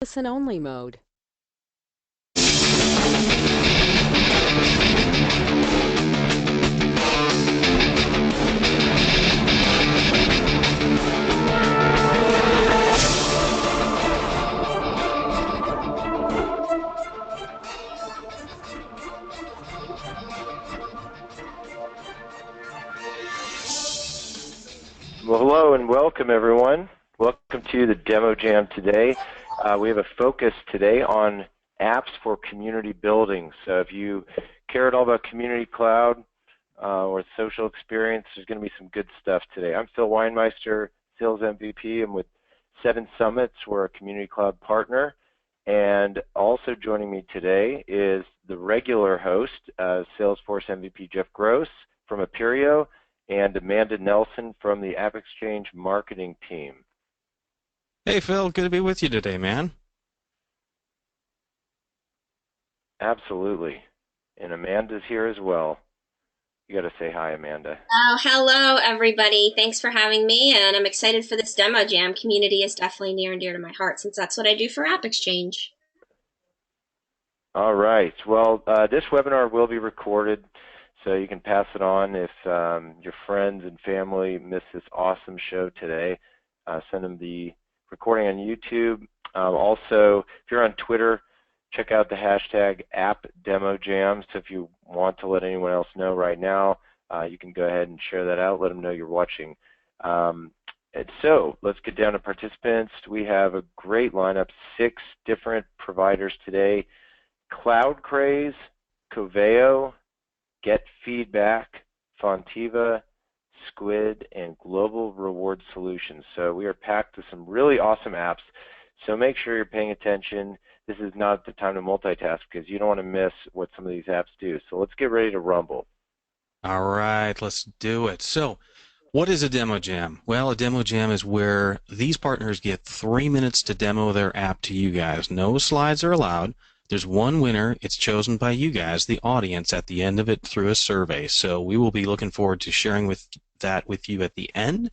listen-only mode. Well, hello and welcome, everyone. Welcome to the Demo Jam today. We have a focus today on apps for community building. So if you care at all about Community Cloud or social experience, there's going to be some good stuff today. I'm Phil Weinmeister, Sales MVP. I'm with 7 Summits. We're a Community Cloud partner. And also joining me today is the regular host, Salesforce MVP Jeff Grosse from Aperio, and Amanda Nelson from the AppExchange marketing team. Hey Phil, good to be with you today, man. Absolutely. And Amanda's here as well. You got to say hi, Amanda. Oh, hello everybody. Thanks for having me, and I'm excited for this Demo Jam. Community is definitely near and dear to my heart since that's what I do for AppExchange. All right. Well, this webinar will be recorded, so you can pass it on if your friends and family miss this awesome show today. Send them the recording on YouTube. Also, if you're on Twitter, check out the hashtag #AppDemoJam. So if you want to let anyone else know right now, you can go ahead and share that out. Let them know you're watching. And so let's get down to participants. We have a great lineup, 6 different providers today: CloudCraze, Coveo, GetFeedback, Fonteva, Skuid, and Global Reward Solutions. So we are packed with some really awesome apps. So make sure you're paying attention. This is not the time to multitask because you don't want to miss what some of these apps do. So let's get ready to rumble. All right, let's do it. So what is a Demo Jam? Well, a Demo Jam is where these partners get 3 minutes to demo their app to you guys. No slides are allowed. There's one winner. It's chosen by you guys, the audience, at the end of it through a survey. So we will be looking forward to sharing that with you at the end.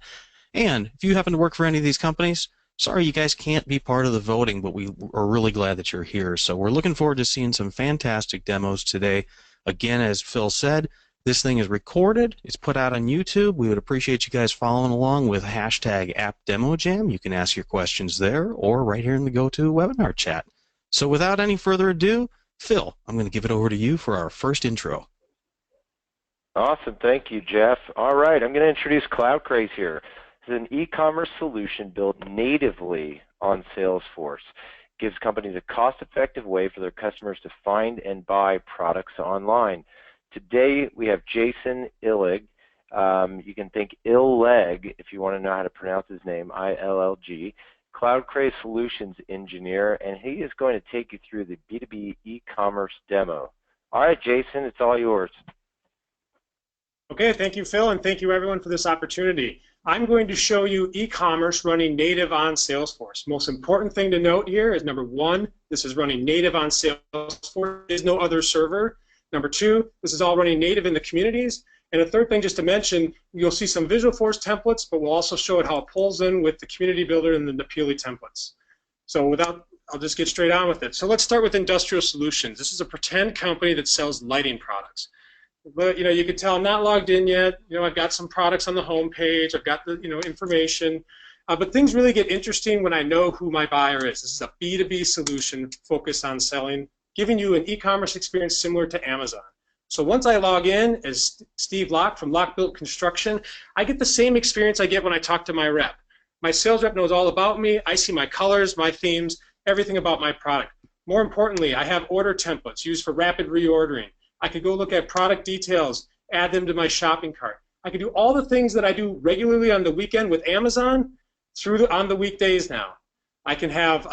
And if you happen to work for any of these companies, sorry you guys can't be part of the voting, but we are really glad that you're here. So we're looking forward to seeing some fantastic demos today. Again, as Phil said, this thing is recorded. It's put out on YouTube. We would appreciate you guys following along with hashtag #AppDemoJam. You can ask your questions there or right here in the GoToWebinar chat. So without any further ado, Phil, I'm going to give it over to you for our first intro. Awesome. Thank you, Jeff. All right. I'm going to introduce CloudCraze here. It's an e-commerce solution built natively on Salesforce. It gives companies a cost-effective way for their customers to find and buy products online. Today, we have Jason Illig. You can think Illeg if you want to know how to pronounce his name, I-L-L-G. CloudCraze Solutions Engineer, and he is going to take you through the B2B e-commerce demo. All right, Jason, it's all yours. Okay, thank you, Phil, and thank you, everyone, for this opportunity. I'm going to show you e-commerce running native on Salesforce. Most important thing to note here is, number 1, this is running native on Salesforce. There is no other server. Number 2, this is all running native in the communities. And a third thing just to mention, you'll see some Visualforce templates, but we'll also show it how it pulls in with the Community Builder and the Peely templates. So I'll just get straight on with it. So let's start with Industrial Solutions. This is a pretend company that sells lighting products. But you can tell I'm not logged in yet. I've got some products on the home page. I've got the information. But things really get interesting when I know who my buyer is. This is a B2B solution focused on selling, giving you an e-commerce experience similar to Amazon. So once I log in as Steve Locke from Locke Built Construction, I get the same experience I get when I talk to my rep. My sales rep knows all about me. I see my colors, my themes, everything about my product. More importantly, I have order templates used for rapid reordering. I could go look at product details, add them to my shopping cart. I could do all the things that I do regularly on the weekend with Amazon on the weekdays now. I can have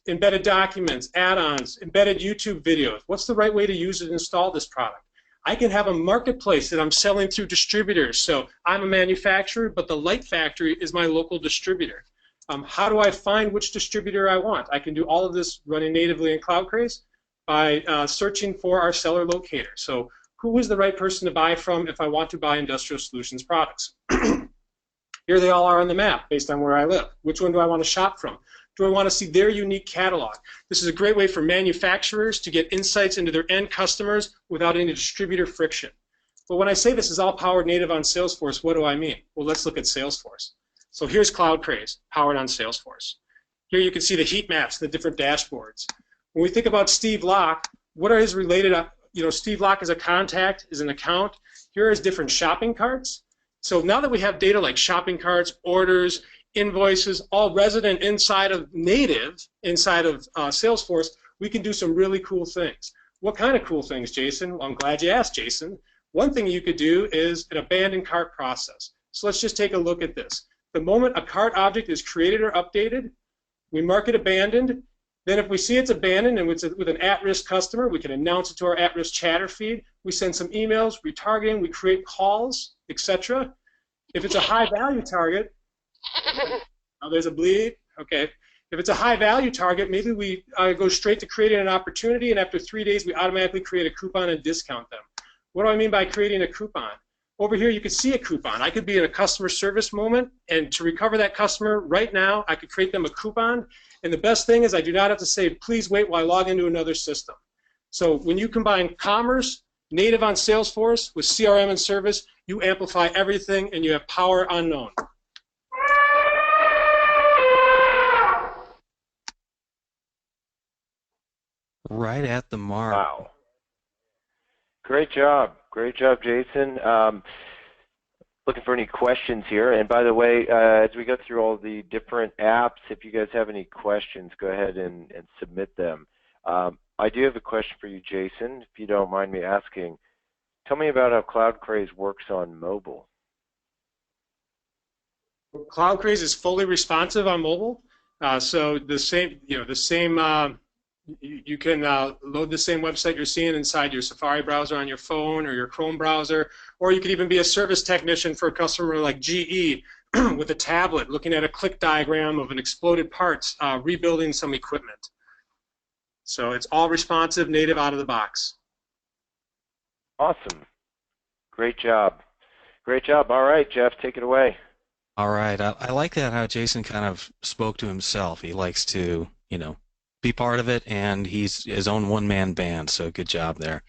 embedded documents, add-ons, embedded YouTube videos. What's the right way to use and install this product? I can have a marketplace that I'm selling through distributors. So I'm a manufacturer, but the light factory is my local distributor. How do I find which distributor I want? I can do all of this running natively in CloudCraze by searching for our seller locator. So who is the right person to buy from if I want to buy Industrial Solutions products? Here they all are on the map based on where I live. Which one do I want to shop from? Do I want to see their unique catalog? This is a great way for manufacturers to get insights into their end customers without any distributor friction. But when I say this is all powered native on Salesforce, what do I mean? Well, let's look at Salesforce. So here's CloudCraze, powered on Salesforce. Here you can see the heat maps, the different dashboards. When we think about Steve Locke, what are his related, Steve Locke is a contact, is an account. Here is different shopping carts. So now that we have data like shopping carts, orders, invoices, all resident inside of native, inside of Salesforce, we can do some really cool things. What kind of cool things, Jason? Well, I'm glad you asked, Jason. One thing you could do is an abandoned cart process. So let's just take a look at this. The moment a cart object is created or updated, we mark it abandoned. Then if we see it's abandoned and it's with an at-risk customer, we can announce it to our at-risk chatter feed. We send some emails, retargeting, we create calls, etc. If it's a high-value target, oh, there's a bleed. Okay. If it's a high-value target, maybe we go straight to creating an opportunity, and after 3 days, we automatically create a coupon and discount them. What do I mean by creating a coupon? Over here, you can see a coupon. I could be in a customer service moment, and to recover that customer right now, I could create them a coupon. And the best thing is I do not have to say, please wait while I log into another system. So when you combine commerce, native on Salesforce, with CRM and service, you amplify everything, and you have power unknown. Right at the mark. Wow. Great job, Jason. Looking for any questions here. And by the way, as we go through all the different apps, if you guys have any questions, go ahead and submit them. I do have a question for you, Jason, if you don't mind me asking. Tell me about how CloudCraze works on mobile. CloudCraze is fully responsive on mobile. So you can load the same website you're seeing inside your Safari browser on your phone or your Chrome browser, or you could even be a service technician for a customer like GE with a tablet looking at a click diagram of an exploded parts, rebuilding some equipment. So it's all responsive, native out of the box. Awesome. Great job. Great job. All right, Jeff, take it away. All right. I like that how Jason kind of spoke to himself. He likes to, be part of it, and he's his own one-man band, so good job there.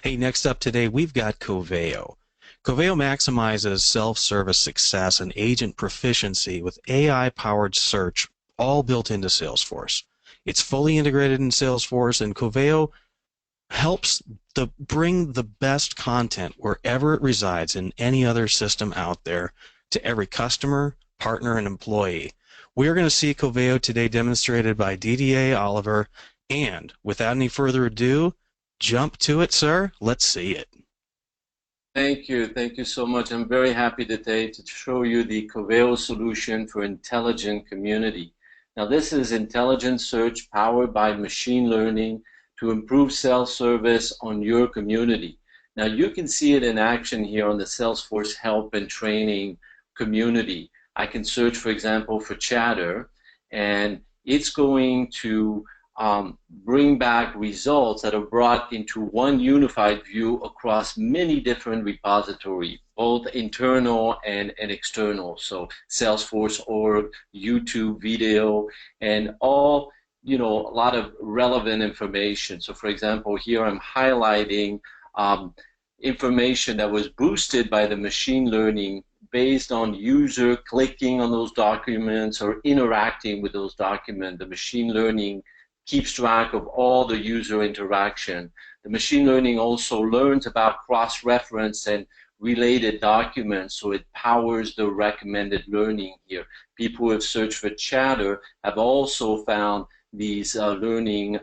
Hey, next up today, we've got Coveo. Coveo maximizes self-service success and agent proficiency with AI-powered search, all built into Salesforce. It's fully integrated in Salesforce, and Coveo helps bring the best content wherever it resides in any other system out there to every customer, partner, and employee. We're going to see Coveo today demonstrated by DDA Oliver, and without any further ado, jump to it, sir. Let's see it. Thank you so much. I'm very happy today to show you the Coveo solution for intelligent community. Now this is intelligent search powered by machine learning to improve self-service on your community. Now you can see it in action here on the Salesforce help and training community. I can search, for example, for chatter, and it's going to bring back results that are brought into one unified view across many different repositories, both internal and external. So Salesforce org, YouTube video, and all, a lot of relevant information. So for example, here I'm highlighting information that was boosted by the machine learning based on user clicking on those documents or interacting with those documents. The machine learning keeps track of all the user interaction. The machine learning also learns about cross-reference and related documents, so it powers the recommended learning here. People who have searched for chatter have also found these learning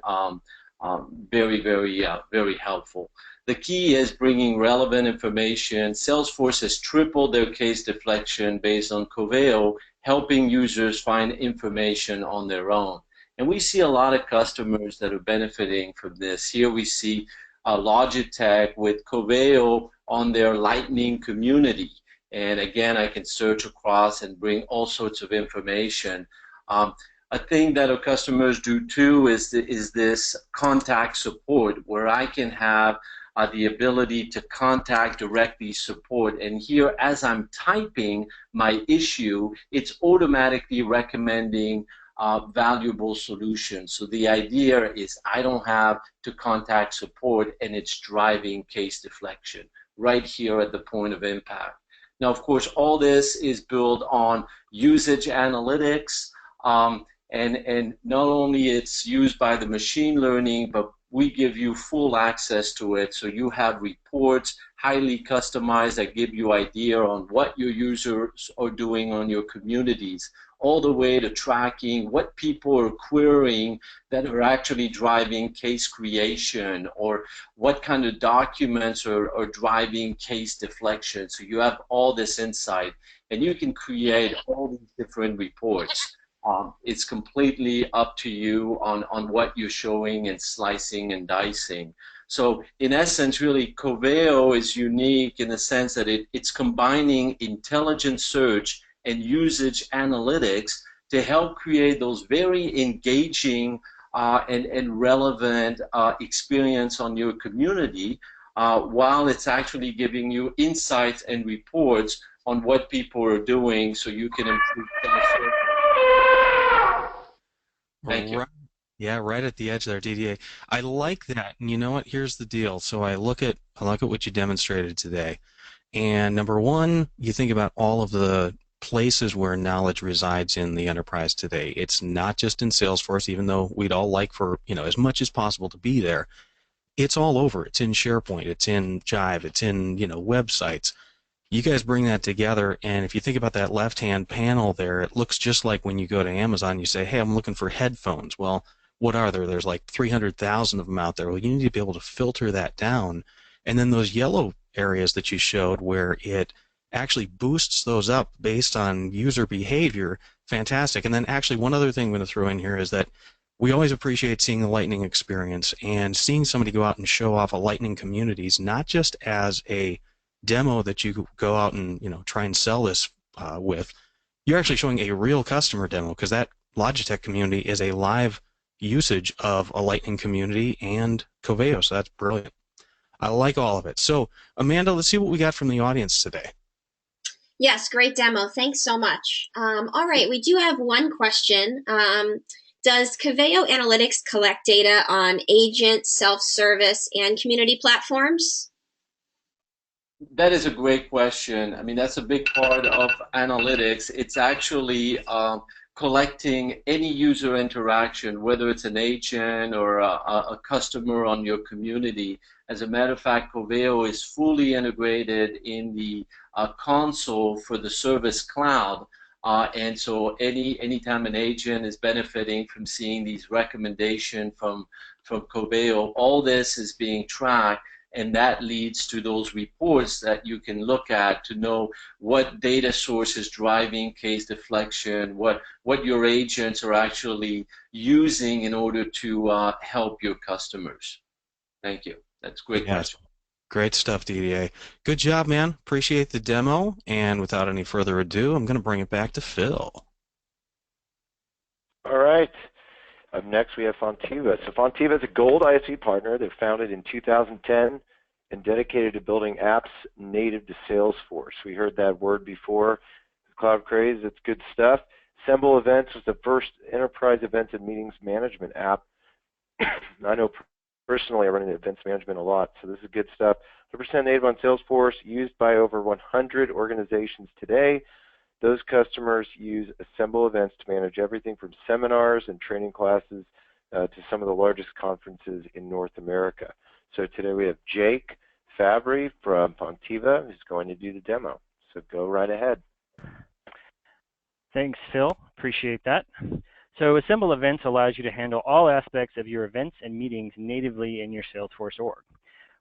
very, very helpful. The key is bringing relevant information. Salesforce has tripled their case deflection based on Coveo, helping users find information on their own. And we see a lot of customers that are benefiting from this. Here we see Logitech with Coveo on their Lightning community. And again, I can search across and bring all sorts of information. A thing that our customers do too is this contact support, where I can have the ability to contact directly support. And here, as I'm typing my issue, it's automatically recommending valuable solution. So the idea is I don't have to contact support, and it's driving case deflection right here at the point of impact. Now, of course, all this is built on usage analytics, and not only it's used by the machine learning, but we give you full access to it. So you have reports, highly customized, that give you idea on what your users are doing on your communities, all the way to tracking what people are querying that are actually driving case creation, or what kind of documents are driving case deflection. So you have all this insight, and you can create all these different reports. It's completely up to you on what you're showing and slicing and dicing. So in essence, really, Coveo is unique in the sense that it's combining intelligent search and usage analytics to help create those very engaging and relevant experience on your community, while it's actually giving you insights and reports on what people are doing, so you can improve self-service. Thank you. Right. Yeah, right at the edge there, DDA. I like that. And you know what? Here's the deal. So I look at what you demonstrated today. And number one, you think about all of the places where knowledge resides in the enterprise today. It's not just in Salesforce, even though we'd all like for, as much as possible to be there. It's all over. It's in SharePoint. It's in Jive. It's in, websites. You guys bring that together, and if you think about that left-hand panel there, it looks just like when you go to Amazon, you say, hey, I'm looking for headphones. Well, what are there? There's like 300,000 of them out there. Well, you need to be able to filter that down. And then those yellow areas that you showed where it actually boosts those up based on user behavior, fantastic. And then actually one other thing I'm going to throw in here is that we always appreciate seeing the Lightning experience, and seeing somebody go out and show off a Lightning communities, not just as a demo that you go out and try and sell this with. You're actually showing a real customer demo, because that Logitech community is a live usage of a Lightning community and Coveo, so that's brilliant. I like all of it. So Amanda, let's see what we got from the audience today. Yes, great demo. Thanks so much. All right, we do have one question. Does Coveo Analytics collect data on agents, self-service, and community platforms? That is a great question. I mean, that's a big part of analytics. It's actually collecting any user interaction, whether it's an agent or a customer on your community. As a matter of fact, Coveo is fully integrated in the console for the Service Cloud. And so anytime an agent is benefiting from seeing these recommendations from Coveo, all this is being tracked. And that leads to those reports that you can look at to know what data source is driving case deflection, what your agents are actually using in order to help your customers. Thank you. That's a great question. Great stuff, DDA. Good job, man. Appreciate the demo. And without any further ado, I'm going to bring it back to Phil. All right. Up next, we have Fonteva. So Fonteva is a gold ISV partner. They were founded in 2010 and dedicated to building apps native to Salesforce. We heard that word before. CloudCraze, it's good stuff. Assemble Events was the first enterprise events and meetings management app. I know personally I run into events management a lot, so this is good stuff. 100% native on Salesforce, used by over 100 organizations today. Those customers use Assemble Events to manage everything from seminars and training classes to some of the largest conferences in North America. So today we have Jake Fabry from Fonteva who's going to do the demo. So go right ahead. Thanks, Phil. Appreciate that. So Assemble Events allows you to handle all aspects of your events and meetings natively in your Salesforce org.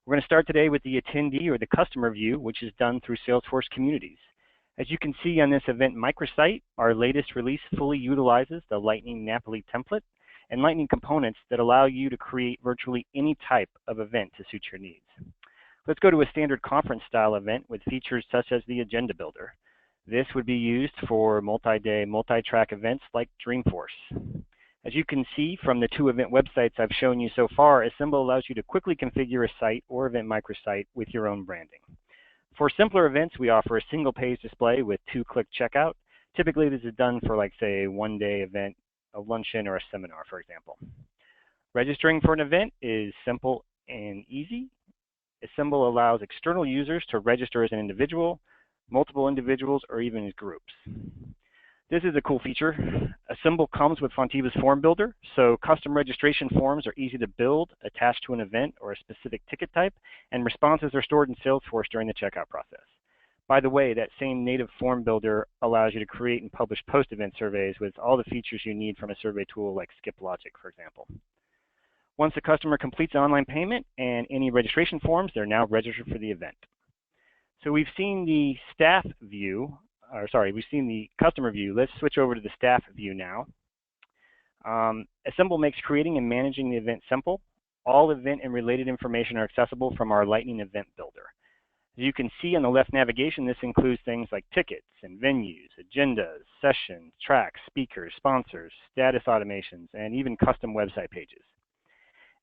We're going to start today with the attendee or the customer view, which is done through Salesforce Communities. As you can see on this event microsite, our latest release fully utilizes the Lightning Napoli template and Lightning components that allow you to create virtually any type of event to suit your needs. Let's go to a standard conference style event with features such as the agenda builder. This would be used for multi-day, multi-track events like Dreamforce. As you can see from the two event websites I've shown you so far, Assemble allows you to quickly configure a site or event microsite with your own branding. For simpler events, we offer a single page display with two-click checkout. Typically, this is done for, like, say, a one-day event a luncheon, or a seminar, for example. Registering for an event is simple and easy. A symbol allows external users to register as an individual, multiple individuals, or even as groups. This is a cool feature. A symbol comes with Fonteva's form builder, so custom registration forms are easy to build, attached to an event or a specific ticket type, and responses are stored in Salesforce during the checkout process. By the way, that same native form builder allows you to create and publish post-event surveys with all the features you need from a survey tool like Skip Logic, for example. Once the customer completes an online payment and any registration forms, they're now registered for the event. So we've seen the staff view, we've seen the customer view. Let's switch over to the staff view now. A symbol makes creating and managing the event simple. All event and related information are accessible from our Lightning Event Builder. As you can see on the left navigation, this includes things like tickets and venues, agendas, sessions, tracks, speakers, sponsors, status automations, and even custom website pages.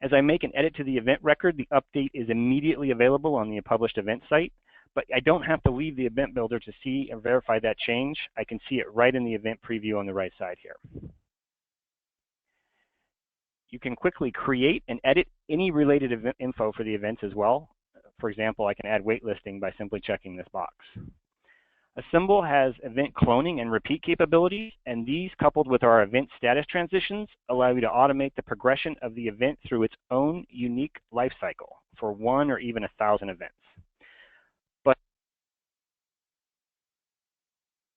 As I make an edit to the event record, the update is immediately available on the published event site, but I don't have to leave the event builder to see and verify that change. I can see it right in the event preview on the right side here. You can quickly create and edit any related event info for the events as well. For example, I can add waitlisting by simply checking this box. A symbol has event cloning and repeat capabilities, and these, coupled with our event status transitions, allow you to automate the progression of the event through its own unique life cycle for 1 or even 1,000 events.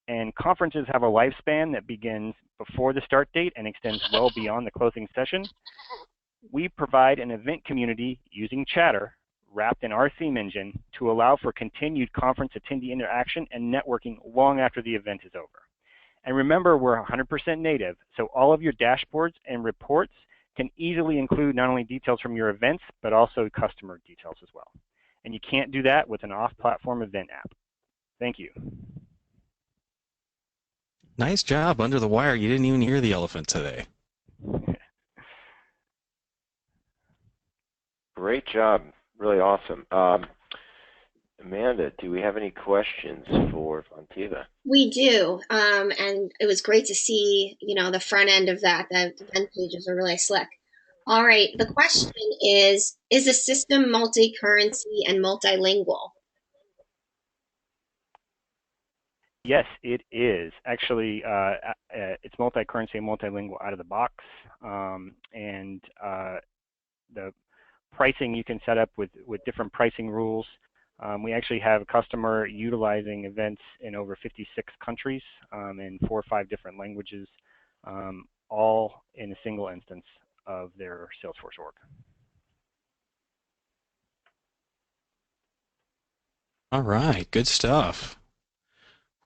And conferences have a lifespan that begins before the start date and extends well beyond the closing session. We provide an event community using Chatter wrapped in our theme engine to allow for continued conference attendee interaction and networking long after the event is over. And remember, we're 100% native, so all of your dashboards and reports can easily include not only details from your events, but also customer details as well. And you can't do that with an off-platform event app. Thank you. Nice job under the wire. You didn't even hear the elephant today. Great job. Really awesome. Amanda, do we have any questions for Fonteva? We do, and it was great to see, the front end of that. The event pages are really slick. All right, the question is the system multi-currency and multilingual? Yes, it is. Actually, it's multi-currency and multilingual out of the box, and the pricing you can set up with different pricing rules. We actually have a customer utilizing events in over 56 countries in 4 or 5 different languages, all in a single instance of their Salesforce org. All right, good stuff.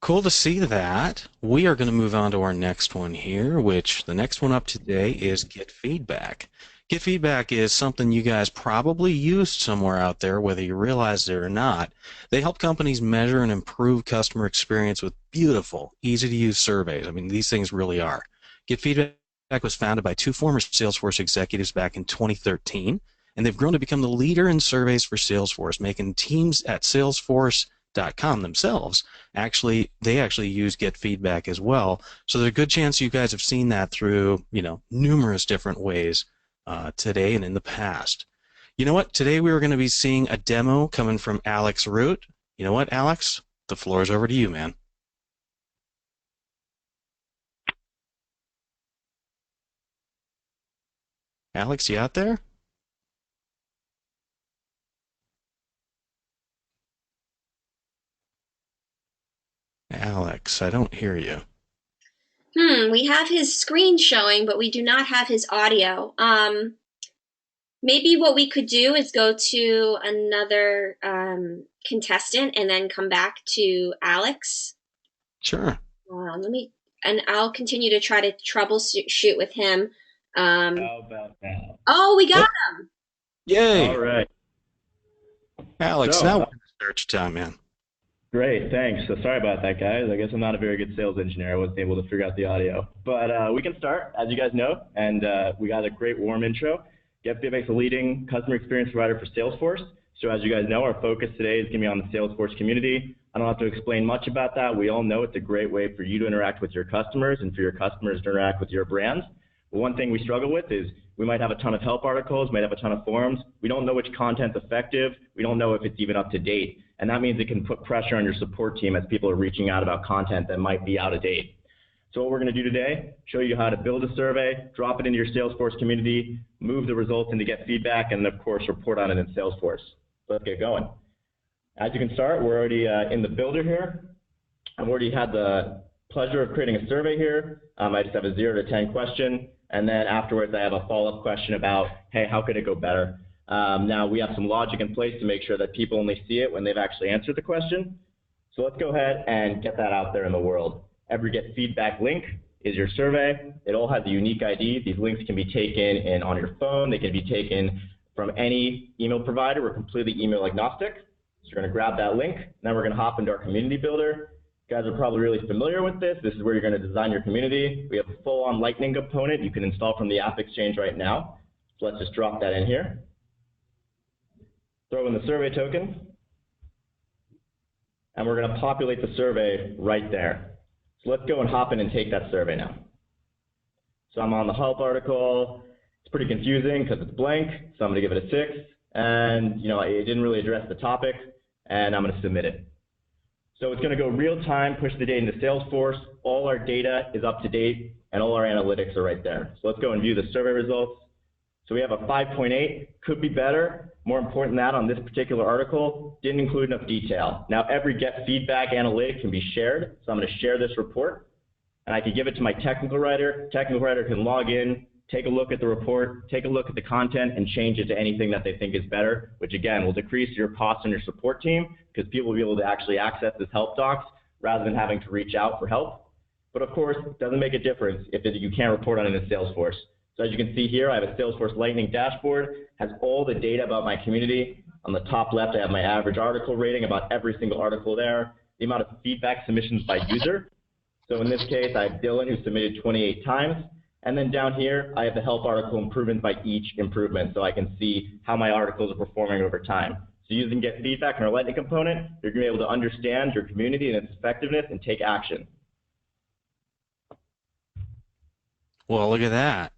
Cool to see that. We are going to move on to our next one here, which the next one up today is GetFeedback. GetFeedback is something you guys probably used somewhere out there, whether you realize it or not. They help companies measure and improve customer experience with beautiful, easy-to-use surveys. I mean, these things really are. GetFeedback was founded by 2 former Salesforce executives back in 2013, and they've grown to become the leader in surveys for Salesforce, making teams at Salesforce.com themselves they actually use GetFeedback as well. So there's a good chance you guys have seen that through numerous different ways today and in the past. You know what? Today we were going to be seeing a demo coming from Alex Root. You know what, Alex? The floor is over to you, man. Alex, you out there? Alex, I don't hear you. We have his screen showing, but we do not have his audio. Maybe what we could do is go to another contestant and then come back to Alex. Sure. And I'll continue to try to troubleshoot with him. How about now? Oh, we got him. Yay. All right. Alex, So, now we're in search time, man. Great, thanks. So sorry about that, guys. I guess I'm not a very good sales engineer. I wasn't able to figure out the audio. But we can start, as you guys know, and we got a great warm intro. GetFeedback is a leading customer experience provider for Salesforce. So as you guys know, our focus today is going to be on the Salesforce community. I don't have to explain much about that. We all know it's a great way for you to interact with your customers and for your customers to interact with your brands. But one thing we struggle with is we might have a ton of help articles, might have a ton of forums. We don't know which content's effective. We don't know if it's even up to date. And that means it can put pressure on your support team as people are reaching out about content that might be out of date. So what we're going to do today, show you how to build a survey, drop it into your Salesforce community, move the results into GetFeedback, and then, of course, report on it in Salesforce. So let's get going. As you can start, we're already in the builder here. I've already had the pleasure of creating a survey here. I just have a 0 to 10 question, and then afterwards I have a follow-up question about, hey, how could it go better? Now we have some logic in place to make sure that people only see it when they've actually answered the question. So let's go ahead and get that out there in the world. Every GetFeedback link is your survey. It all has a unique ID. These links can be taken on your phone. They can be taken from any email provider. We're completely email agnostic. So you're going to grab that link. Now we're going to hop into our community builder. You guys are probably really familiar with this. This is where you're going to design your community. We have a full-on Lightning component you can install from the AppExchange right now. So let's just drop that in here. Throw in the survey token. And we're going to populate the survey right there. So let's go and hop in and take that survey now. So I'm on the help article. It's pretty confusing because it's blank, so I'm going to give it a 6. And it didn't really address the topic, and I'm going to submit it. So it's going to go real time, push the data into Salesforce. All our data is up to date, and all our analytics are right there. So let's go and view the survey results. So we have a 5.8, could be better. More important than that, on this particular article, didn't include enough detail. Now every GetFeedback analytic can be shared, so I'm going to share this report, and I can give it to my technical writer. Technical writer can log in, take a look at the report, take a look at the content, and change it to anything that they think is better, which again will decrease your costs on your support team because people will be able to actually access this help docs rather than having to reach out for help. But of course, it doesn't make a difference if you can't report on it in Salesforce. So as you can see here, I have a Salesforce Lightning dashboard, has all the data about my community. On the top left, I have my average article rating about every single article there, the amount of feedback submissions by user. So in this case, I have Dylan who submitted 28 times. And then down here, I have the help article improvement by each improvement, so I can see how my articles are performing over time. So using GetFeedback and our Lightning component, you're going to be able to understand your community and its effectiveness and take action. Well, look at that.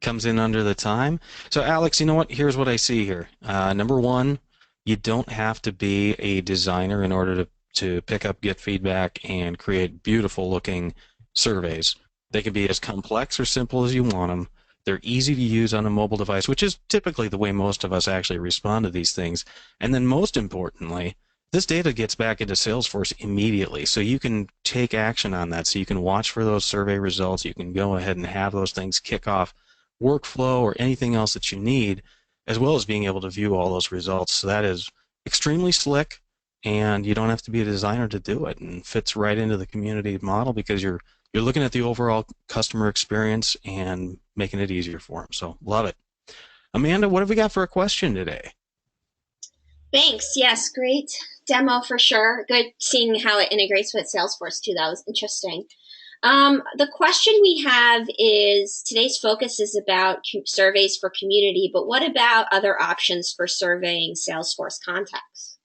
Comes in under the time. So Alex, you know what? Here's what I see here. Number one, you don't have to be a designer in order to pick up GetFeedback and create beautiful looking surveys. They can be as complex or simple as you want them. They're easy to use on a mobile device, which is typically the way most of us actually respond to these things. And then most importantly, this data gets back into Salesforce immediately, so you can take action on that. So you can watch for those survey results. You can go ahead and have those things kick off workflow or anything else that you need, as well as being able to view all those results. So that is extremely slick, and you don't have to be a designer to do it, and fits right into the community model because you're looking at the overall customer experience and making it easier for them. So love it. Amanda, what have we got for a question today? Thanks. Yes, great demo for sure. Good seeing how it integrates with Salesforce too. That was interesting. The question we have is, today's focus is about surveys for community, but what about other options for surveying Salesforce contacts?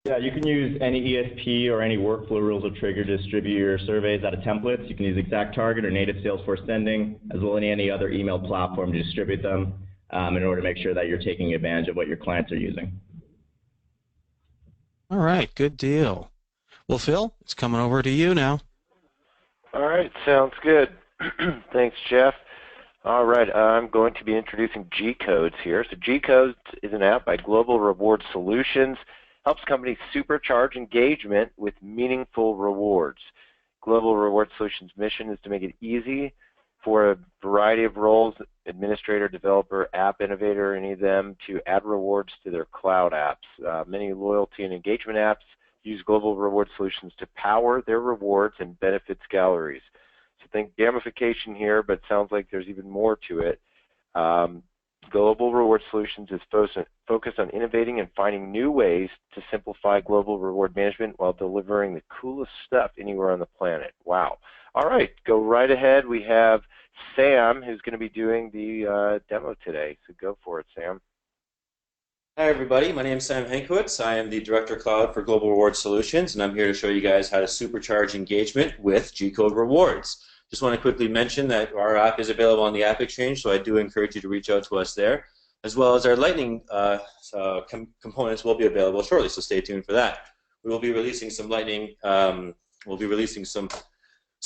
Yeah, you can use any ESP or any workflow rules or trigger to distribute your surveys out of templates. You can use ExactTarget or native Salesforce sending, as well as any other email platform to distribute them in order to make sure that you're taking advantage of what your clients are using. All right, good deal. Well, Phil, it's coming over to you now. All right, sounds good. Thanks, Jeff. All right, I'm going to be introducing GCodes here. So GCodes is an app by Global Reward Solutions. Helps companies supercharge engagement with meaningful rewards. Global Reward Solutions' mission is to make it easy for a variety of roles, administrator, developer, app innovator, any of them, to add rewards to their cloud apps. Many loyalty and engagement apps use Global Reward Solutions to power their rewards and benefits galleries. So think gamification here, but sounds like there's even more to it. Global Reward Solutions is focused on innovating and finding new ways to simplify global reward management while delivering the coolest stuff anywhere on the planet. Wow. All right, go right ahead. We have Sam, who's going to be doing the demo today. So go for it, Sam. Hi everybody, my name is Sam Hankwitz. I am the Director of Cloud for Global Reward Solutions, and I'm here to show you guys how to supercharge engagement with G-Code rewards. Just want to quickly mention that our app is available on the AppExchange, so I do encourage you to reach out to us there, as well as our Lightning components will be available shortly, so stay tuned for that. We will be releasing some Lightning, some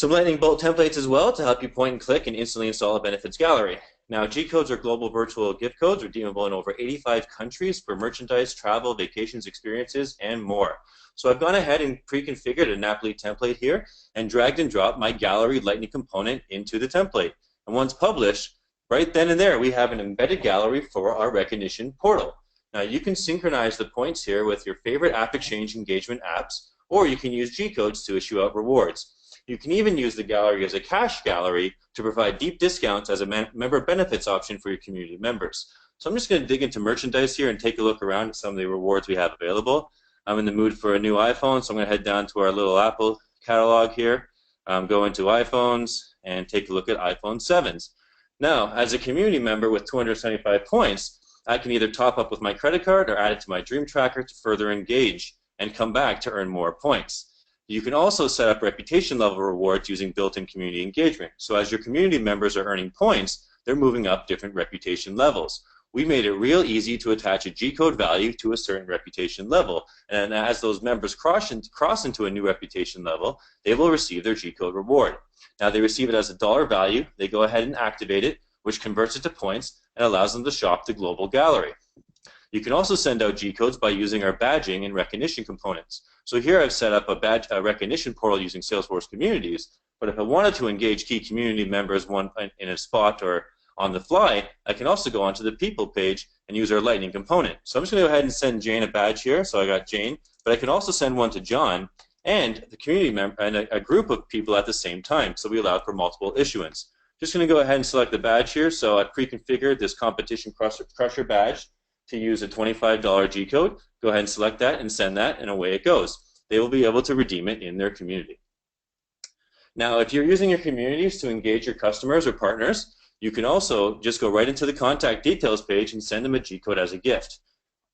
Lightning Bolt templates as well to help you point and click and instantly install a benefits gallery. Now, GCodes are global virtual gift codes redeemable in over 85 countries for merchandise, travel, vacations, experiences, and more. So I've gone ahead and pre-configured a Napoli template here and dragged and dropped my gallery Lightning component into the template. And once published, right then and there, we have an embedded gallery for our recognition portal. Now, you can synchronize the points here with your favorite AppExchange engagement apps, or you can use GCodes to issue out rewards. You can even use the gallery as a cash gallery to provide deep discounts as a member benefits option for your community members. So I'm just going to dig into merchandise here and take a look around at some of the rewards we have available. I'm in the mood for a new iPhone, so I'm going to head down to our little Apple catalog here, go into iPhones, and take a look at iPhone 7s. Now, as a community member with 275 points, I can either top up with my credit card or add it to my Dream Tracker to further engage and come back to earn more points. You can also set up reputation level rewards using built-in community engagement. So as your community members are earning points, they're moving up different reputation levels. We made it real easy to attach a G-code value to a certain reputation level. And as those members cross into a new reputation level, they will receive their G-code reward. Now they receive it as a dollar value, they go ahead and activate it, which converts it to points and allows them to shop the global gallery. You can also send out G-codes by using our badging and recognition components. So here I've set up a recognition portal using Salesforce Communities, but if I wanted to engage key community members in a spot or on the fly, I can also go onto the people page and use our Lightning component. So I'm just going to go ahead and send Jane a badge here, so I got Jane, but I can also send one to John and the community member and a group of people at the same time, so we allow for multiple issuance. Just going to go ahead and select the badge here, so I pre-configured this competition crusher badge to use a $25 G-code. Go ahead and select that and send that, and away it goes. They will be able to redeem it in their community. Now, if you're using your communities to engage your customers or partners, you can also just go right into the contact details page and send them a G-code as a gift.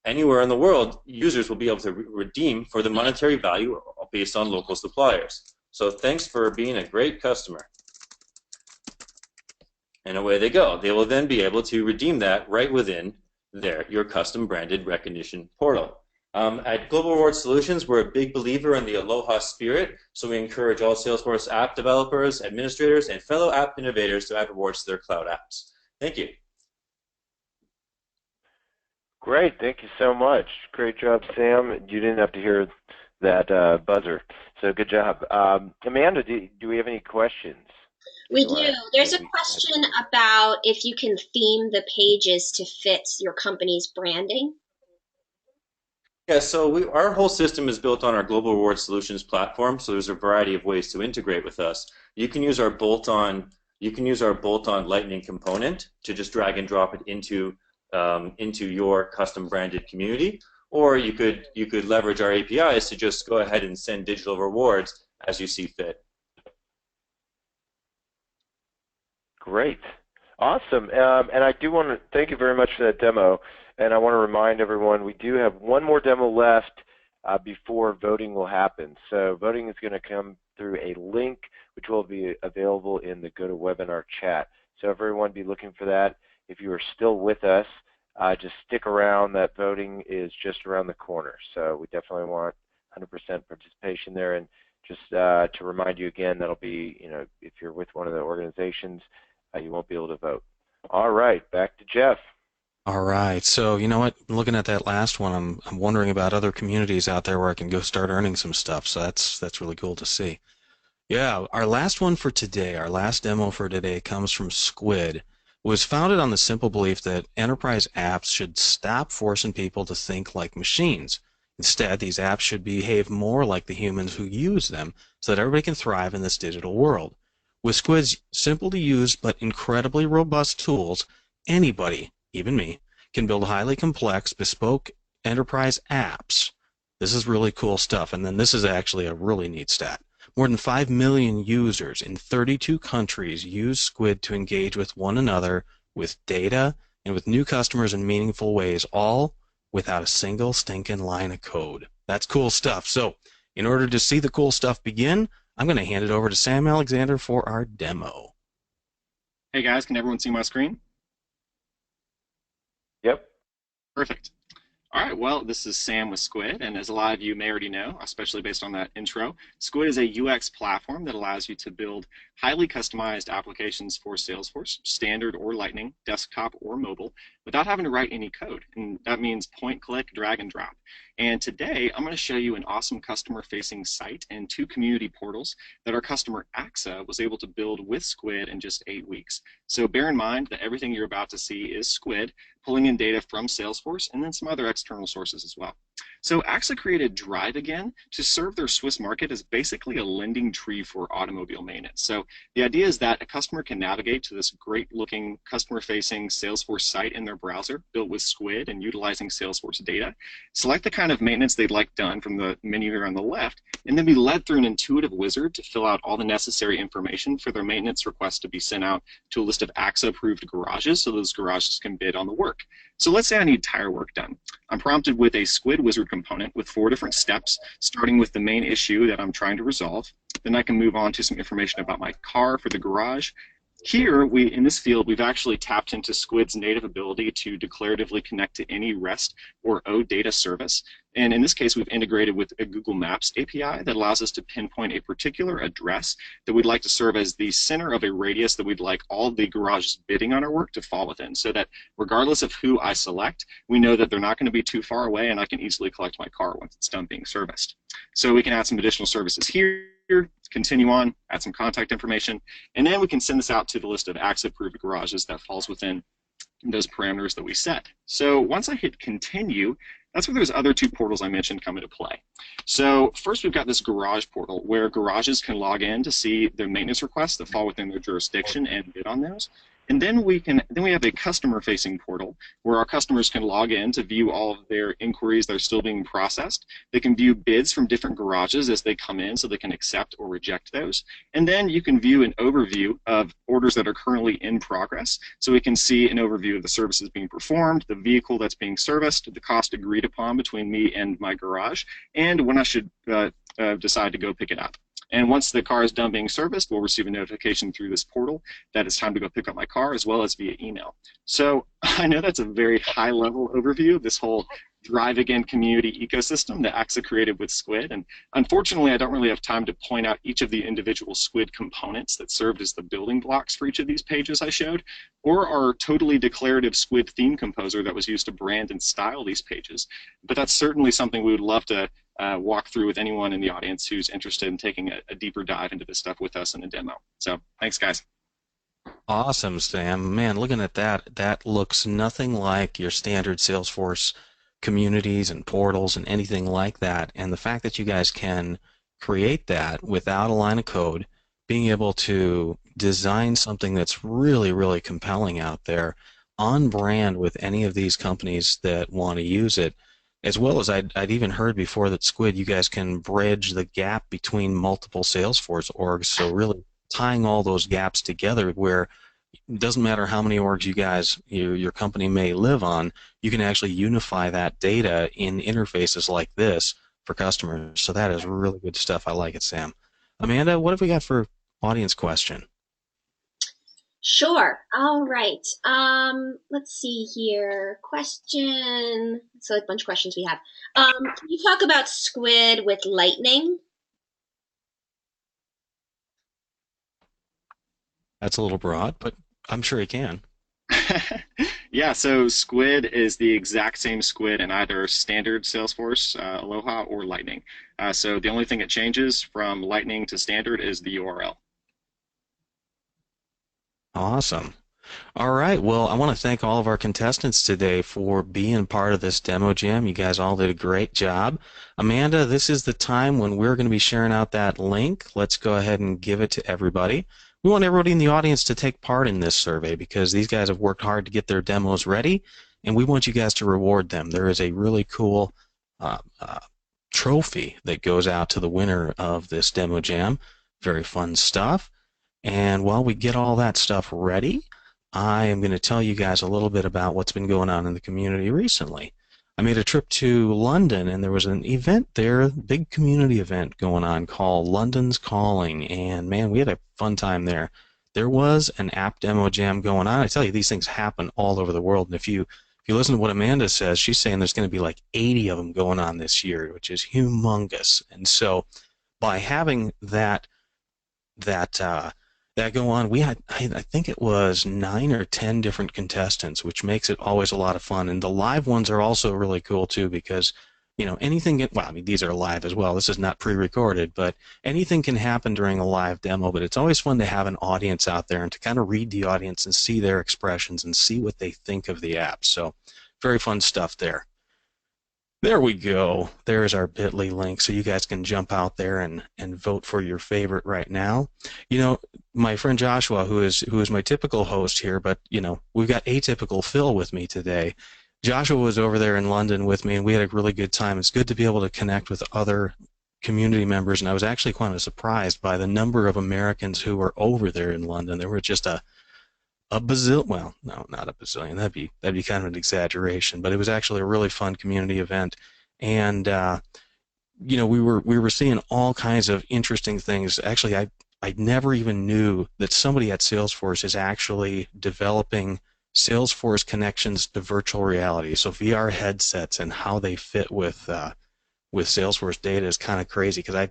Anywhere in the world, users will be able to redeem for the monetary value based on local suppliers. So thanks for being a great customer. And away they go. They will then be able to redeem that right within your custom branded recognition portal. At Global Reward Solutions, we're a big believer in the Aloha spirit, so we encourage all Salesforce app developers, administrators, and fellow app innovators to add rewards to their cloud apps. Thank you. Great, thank you so much. Great job, Sam. You didn't have to hear that buzzer, so good job. Amanda, do we have any questions? We do. There's a question about if you can theme the pages to fit your company's branding. Yeah, so our whole system is built on our Global Reward Solutions platform, so there's a variety of ways to integrate with us. You can use our bolt-on Lightning component to just drag and drop it into your custom branded community, or you could leverage our APIs to just go ahead and send digital rewards as you see fit. Great, awesome, and I do want to thank you very much for that demo. And I want to remind everyone we do have one more demo left before voting will happen. So voting is going to come through a link which will be available in the GoToWebinar chat. So everyone be looking for that. If you are still with us, just stick around. That voting is just around the corner. So we definitely want 100% participation there. And just to remind you again, that'll be, if you're with one of the organizations, you won't be able to vote. All right, back to Jeff. All right, so you know what? Looking at that last one, I'm wondering about other communities out there where I can go start earning some stuff. So that's really cool to see. Yeah, our last one for today, our last demo for today comes from Skuid. It was founded on the simple belief that enterprise apps should stop forcing people to think like machines. Instead, these apps should behave more like the humans who use them so that everybody can thrive in this digital world. With Skuid's simple to use but incredibly robust tools, anybody, even me, can build highly complex, bespoke enterprise apps. This is really cool stuff. And then this is actually a really neat stat. More than 5 million users in 32 countries use Skuid to engage with one another, with data, and with new customers in meaningful ways, all without a single stinking line of code. That's cool stuff. So in order to see the cool stuff begin, I'm going to hand it over to Sam Alexander for our demo. Hey guys, can everyone see my screen? Yep. Perfect. All right, well, this is Sam with Skuid, and as a lot of you may already know, especially based on that intro, Skuid is a UX platform that allows you to build highly customized applications for Salesforce, standard or Lightning, desktop or mobile, without having to write any code. And that means point, click, drag, and drop. And today, I'm going to show you an awesome customer-facing site and 2 community portals that our customer AXA was able to build with Skuid in just 8 weeks. So bear in mind that everything you're about to see is Skuid, pulling in data from Salesforce and then some other external sources as well. So AXA created Drive Again to serve their Swiss market as basically a lending tree for automobile maintenance. So the idea is that a customer can navigate to this great looking customer-facing Salesforce site in their browser built with Skuid and utilizing Salesforce data, select the kind of maintenance they'd like done from the menu here on the left, and then be led through an intuitive wizard to fill out all the necessary information for their maintenance request to be sent out to a list of AXA-approved garages so those garages can bid on the work. So let's say I need tire work done. I'm prompted with a Skuid wizard component with 4 different steps, starting with the main issue that I'm trying to resolve. Then I can move on to some information about my car for the garage. Here, in this field, we've actually tapped into Skuid's native ability to declaratively connect to any REST or OData service. And in this case, we've integrated with a Google Maps API that allows us to pinpoint a particular address that we'd like to serve as the center of a radius that we'd like all the garages bidding on our work to fall within, so that regardless of who I select, we know that they're not going to be too far away and I can easily collect my car once it's done being serviced. So we can add some additional services here, continue on, add some contact information, and then we can send this out to the list of AXA-approved garages that falls within those parameters that we set. So once I hit continue, that's where those other 2 portals I mentioned come into play. So first we've got this garage portal where garages can log in to see their maintenance requests that fall within their jurisdiction and bid on those. And then we have a customer-facing portal where our customers can log in to view all of their inquiries that are still being processed. They can view bids from different garages as they come in so they can accept or reject those. And then you can view an overview of orders that are currently in progress. So we can see an overview of the services being performed, the vehicle that's being serviced, the cost agreed upon between me and my garage, and when I should decide to go pick it up. And once the car is done being serviced, we'll receive a notification through this portal that it's time to go pick up my car, as well as via email. So I know that's a very high-level overview of this whole Drive Again community ecosystem that AXA created with Skuid. And unfortunately, I don't really have time to point out each of the individual Skuid components that served as the building blocks for each of these pages I showed, or our totally declarative Skuid theme composer that was used to brand and style these pages. But that's certainly something we would love to walk through with anyone in the audience who's interested in taking a deeper dive into this stuff with us in a demo. So thanks, guys. Awesome, Sam. Man, looking at that looks nothing like your standard Salesforce communities and portals and anything like that. And the fact that you guys can create that without a line of code, being able to design something that's really, really compelling out there, on brand with any of these companies that want to use it, as well as I'd even heard before that Skuid, you guys can bridge the gap between multiple Salesforce orgs, so really tying all those gaps together where it doesn't matter how many orgs your company may live on, you can actually unify that data in interfaces like this for customers. So that is really good stuff. I like it, Sam. Amanda, what have we got for audience question? Sure. All right. Let's see here. Question. So a bunch of questions we have. Can you talk about Skuid with Lightning? That's a little broad, but I'm sure you can. Yeah, so Skuid is the exact same Skuid in either standard Salesforce, Aloha, or Lightning. So the only thing that changes from Lightning to standard is the URL. Awesome. All right. Well, I want to thank all of our contestants today for being part of this demo jam. You guys all did a great job. Amanda, this is the time when we're going to be sharing out that link. Let's go ahead and give it to everybody. We want everybody in the audience to take part in this survey because these guys have worked hard to get their demos ready, and we want you guys to reward them. There is a really cool trophy that goes out to the winner of this demo jam. Very fun stuff. And while we get all that stuff ready, I am going to tell you guys a little bit about what's been going on in the community recently. I made a trip to London, and there was an event there, big community event going on called London's Calling, and man, we had a fun time there. There was an app demo jam going on. I tell you, these things happen all over the world, and if you listen to what Amanda says, she's saying there's going to be like 80 of them going on this year, which is humongous. And so by having that go on, we had, I think it was 9 or 10 different contestants, which makes it always a lot of fun. And the live ones are also really cool too, because anything well, I mean, these are live as well. This is not pre-recorded, but anything can happen during a live demo. But it's always fun to have an audience out there and to kind of read the audience and see their expressions and see what they think of the app. So very fun stuff there. There we go. There's our bit.ly link, so you guys can jump out there and vote for your favorite right now. My friend Joshua, who is my typical host here, but we've got atypical Phil with me today. Joshua was over there in London with me, and we had a really good time. It's good to be able to connect with other community members, and I was actually kind of surprised by the number of Americans who were over there in London. There were just a bazillion, well, no, not a bazillion. That'd be kind of an exaggeration, but it was actually a really fun community event, and we were seeing all kinds of interesting things. Actually, I never even knew that somebody at Salesforce is actually developing Salesforce connections to virtual reality. So VR headsets and how they fit with Salesforce data is kind of crazy, because I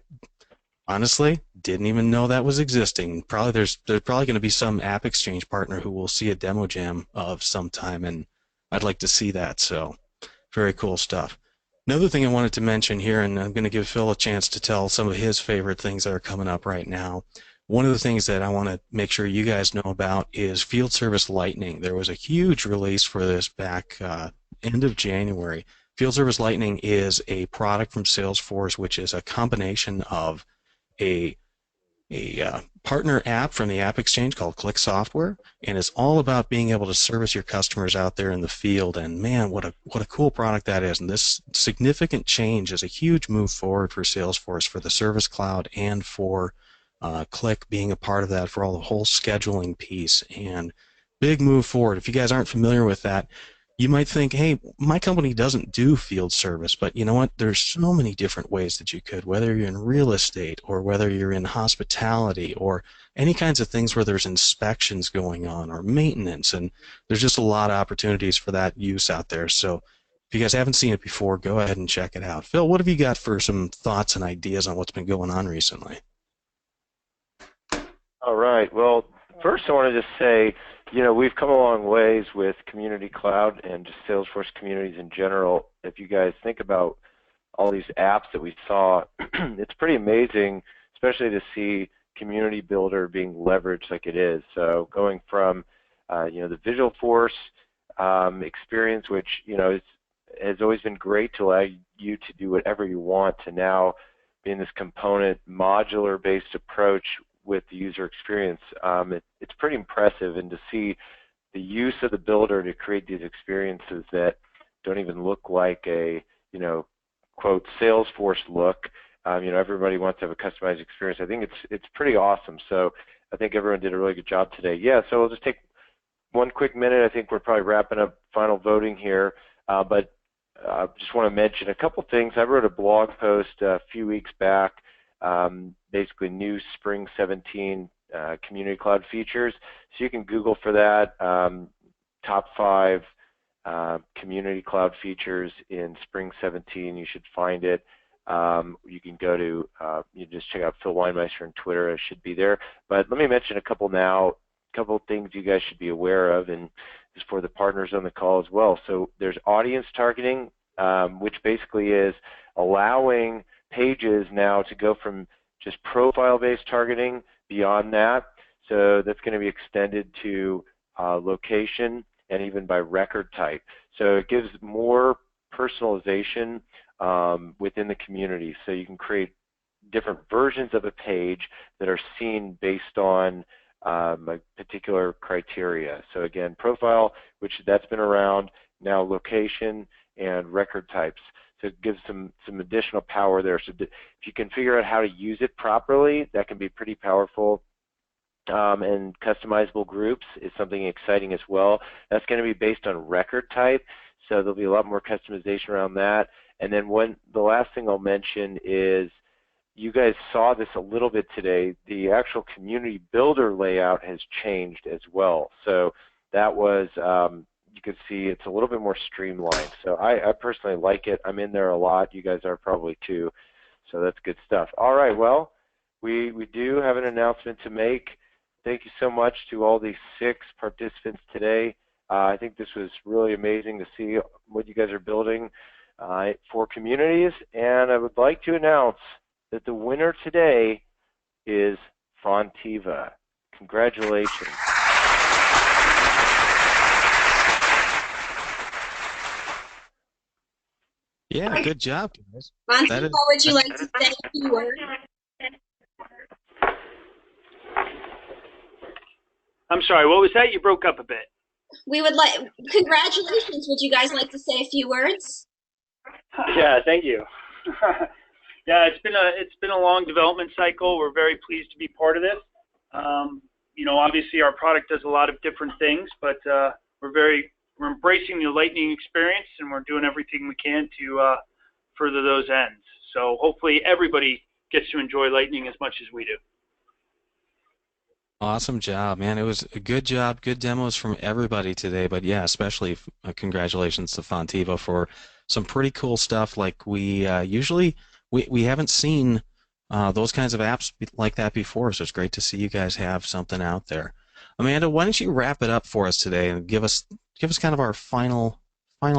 honestly didn't even know that was existing. There's probably going to be some AppExchange partner who will see a demo jam of sometime, and I'd like to see that. So very cool stuff. Another thing I wanted to mention here, and I'm going to give Phil a chance to tell some of his favorite things that are coming up right now. One of the things that I want to make sure you guys know about is Field Service Lightning. There was a huge release for this back end of January. Field Service Lightning is a product from Salesforce, which is a combination of a partner app from the AppExchange called Click Software, and it's all about being able to service your customers out there in the field. And man, what a cool product that is. And this significant change is a huge move forward for Salesforce, for the Service Cloud, and for Click being a part of that, for all the whole scheduling piece. And big move forward. If you guys aren't familiar with that, you might think, hey, my company doesn't do field service, but you know what? There's so many different ways that you could, whether you're in real estate or whether you're in hospitality or any kinds of things where there's inspections going on or maintenance, and there's just a lot of opportunities for that use out there. So if you guys haven't seen it before, go ahead and check it out. Phil, what have you got for some thoughts and ideas on what's been going on recently? All right. Well, first I want to just say, we've come a long ways with Community Cloud and just Salesforce communities in general. If you guys think about all these apps that we saw, it's pretty amazing, especially to see Community Builder being leveraged like it is. So going from, the Visualforce experience, which, has always been great to allow you to do whatever you want, to now being this component modular-based approach with the user experience. It's pretty impressive, and to see the use of the builder to create these experiences that don't even look like a, quote, Salesforce look. Everybody wants to have a customized experience. I think it's pretty awesome. So I think everyone did a really good job today. Yeah, so we'll just take one quick minute. I think we're probably wrapping up final voting here, but just want to mention a couple things. I wrote a blog post a few weeks back, basically new Spring 17 Community Cloud features. So you can Google for that, top 5 Community Cloud features in Spring 17. You should find it. You can go to, you just check out Phil Weinmeister on Twitter. It should be there. But let me mention a couple now, a couple of things you guys should be aware of, and this is for the partners on the call as well. So there's audience targeting, which basically is allowing pages now to go from just profile-based targeting beyond that. So that's going to be extended to location and even by record type. So it gives more personalization within the community. So you can create different versions of a page that are seen based on a particular criteria. So again, profile, which that's been around, now location and record types. So it gives some additional power there. So if you can figure out how to use it properly, that can be pretty powerful. And customizable groups is something exciting as well. That's going to be based on record type. So there'll be a lot more customization around that. And then the last thing I'll mention is, you guys saw this a little bit today, the actual community builder layout has changed as well. So that was, you could see it's a little bit more streamlined. So I personally like it. I'm in there a lot. You guys are probably too. So that's good stuff. All right, well, we do have an announcement to make. Thank you so much to all these 6 participants today. I think this was really amazing to see what you guys are building for communities. And I would like to announce that the winner today is Fonteva. Congratulations. Yeah, good job, guys. Fonteva, would you like to say a few words? I'm sorry, what was that? You broke up a bit. We would like, congratulations. Would you guys like to say a few words? Yeah, thank you. Yeah, it's been a long development cycle. We're very pleased to be part of this. You know, obviously our product does a lot of different things, but we're embracing the Lightning experience, and we're doing everything we can to further those ends. So hopefully everybody gets to enjoy Lightning as much as we do. Awesome job, man. It was a good job, good demos from everybody today, but yeah, especially congratulations to Fonteva for some pretty cool stuff. Like we usually we haven't seen those kinds of apps like that before, so it's great to see you guys have something out there. Amanda, why don't you wrap it up for us today and give us kind of our final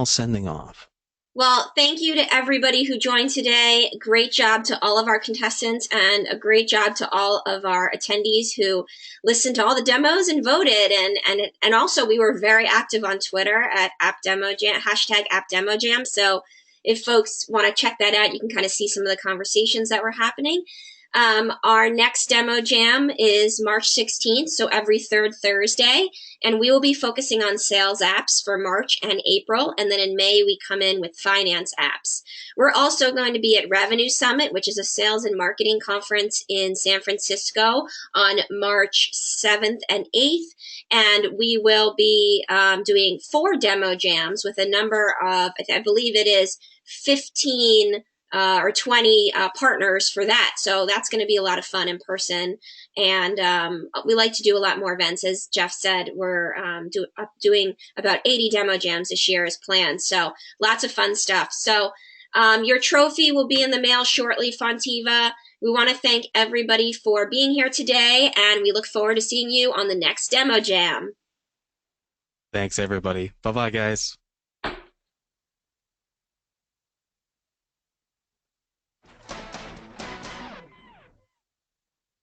sending off. Well, thank you to everybody who joined today. Great job to all of our contestants, and a great job to all of our attendees who listened to all the demos and voted. And also, we were very active on Twitter at #AppDemoJam, #AppDemoJam. So if folks want to check that out, you can kind of see some of the conversations that were happening. Our next demo jam is March 16th, so every 3rd Thursday, and we will be focusing on sales apps for March and April, and then in May we come in with finance apps. We're also going to be at Revenue Summit, which is a sales and marketing conference in San Francisco on March 7th and 8th, and we will be doing 4 demo jams with a number of, I believe it is 15 or 20 partners for that. So that's going to be a lot of fun in person. And we like to do a lot more events. As Jeff said, we're doing about 80 demo jams this year as planned. So lots of fun stuff. So your trophy will be in the mail shortly, Fonteva. We want to thank everybody for being here today, and we look forward to seeing you on the next demo jam. Thanks, everybody. Bye-bye, guys.